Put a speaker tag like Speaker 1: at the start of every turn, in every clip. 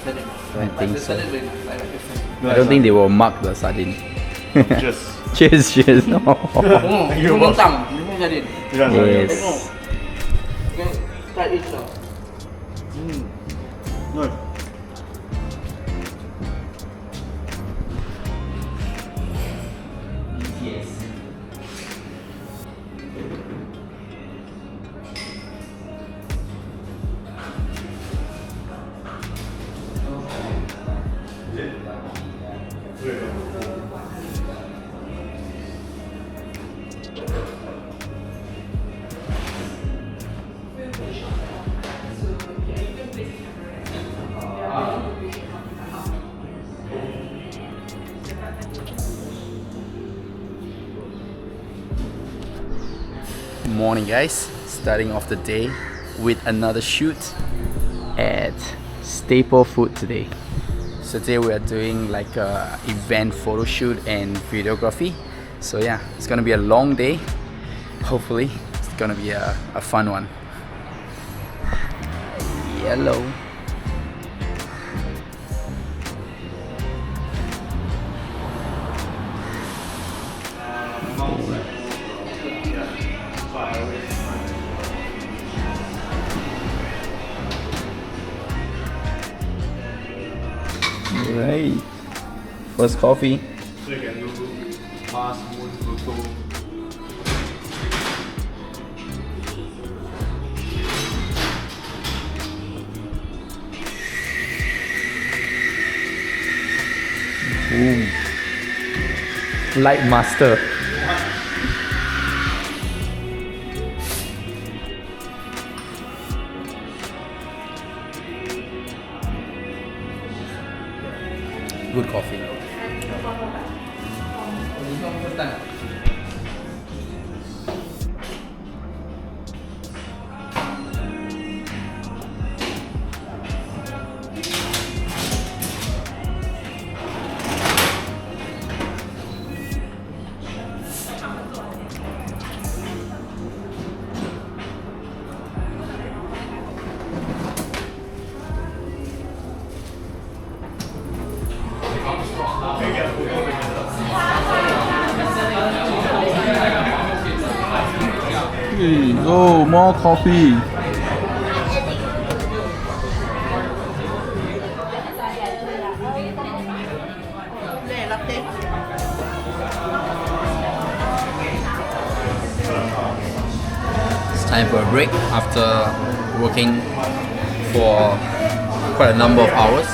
Speaker 1: I think so.
Speaker 2: No,
Speaker 1: I don't think they will mark the sardine.
Speaker 2: Just.
Speaker 1: Cheers, cheers. No.
Speaker 2: Thank you, boss.
Speaker 1: Yes.
Speaker 2: Nice.
Speaker 1: Morning guys, starting off the day with another shoot at Staple Food today. So today we are doing like a event photo shoot and videography. So yeah, it's gonna be a long day. Hopefully it's gonna be a fun one. Yellow. Right. First coffee.
Speaker 2: So you can do past moon photo.
Speaker 1: Boom. Light master. Good coffee. Oh, more coffee. It's time for a break after working for quite a number of hours.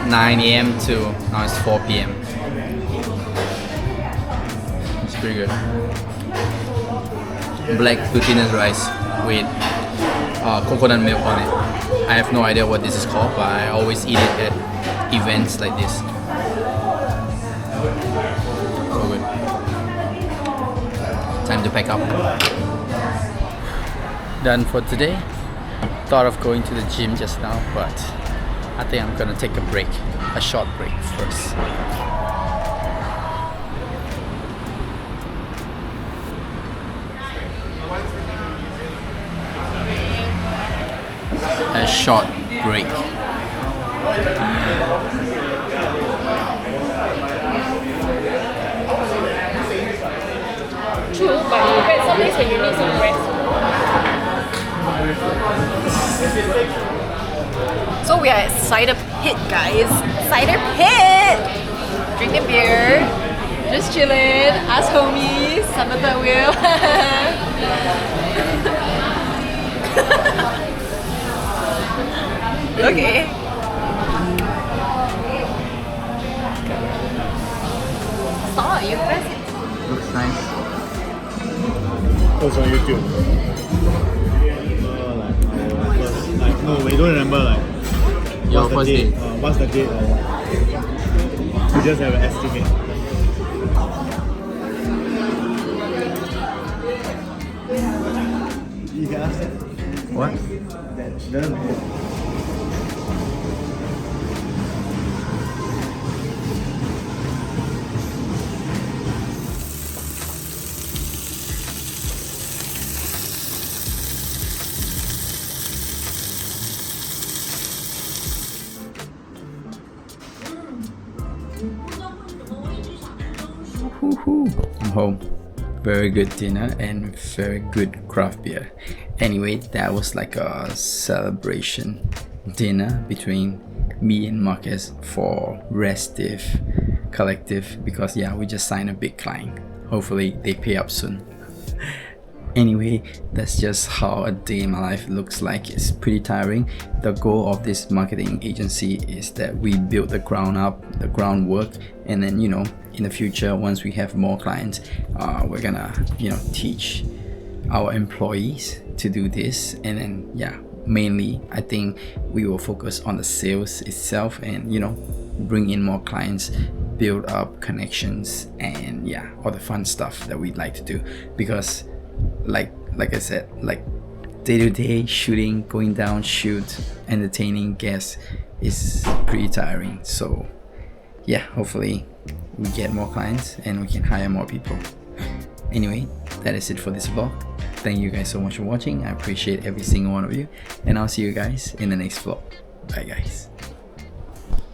Speaker 1: 9 a.m. to now it's 4 p.m. It's pretty good. Black glutinous rice with coconut milk on it. I have no idea what this is called, but I always eat it at events like this. So good. Time to pack up. Done for today. Thought of going to the gym just now, but I think I'm gonna take a break, a short break first. A short break.
Speaker 3: True, but you get some days when you need some rest. So we are at Cider Pit, guys. Cider Pit! Drinking beer. Just chilling. Us homies. On the third wheel. Okay. Saw you press it.
Speaker 1: Looks nice.
Speaker 2: Also on YouTube. No, we don't remember
Speaker 1: Your
Speaker 2: what's
Speaker 1: first
Speaker 2: the date.
Speaker 1: date.
Speaker 2: What's the date? We just have an estimate. You can ask that.
Speaker 1: What?
Speaker 2: That doesn't matter.
Speaker 1: I'm home. Very good dinner and very good craft beer. Anyway, that was like a celebration dinner between me and Marcus for Restive Collective, because yeah, we just signed a big client. Hopefully they pay up soon. Anyway, that's just how a day in my life looks like. It's pretty tiring. The goal of this marketing agency is that we build the ground up, the groundwork, and then, you know, in the future, once we have more clients, we're gonna, you know, teach our employees to do this. And then yeah, mainly I think we will focus on the sales itself and, you know, bring in more clients, build up connections, and yeah, all the fun stuff that we'd like to do. Because like I said, like day-to-day shooting, going down, shoot, entertaining guests is pretty tiring. So yeah, hopefully we get more clients and we can hire more people. Anyway, that is it for this vlog. Thank you guys so much for watching. I appreciate every single one of you, and I'll see you guys in the next vlog. Bye guys.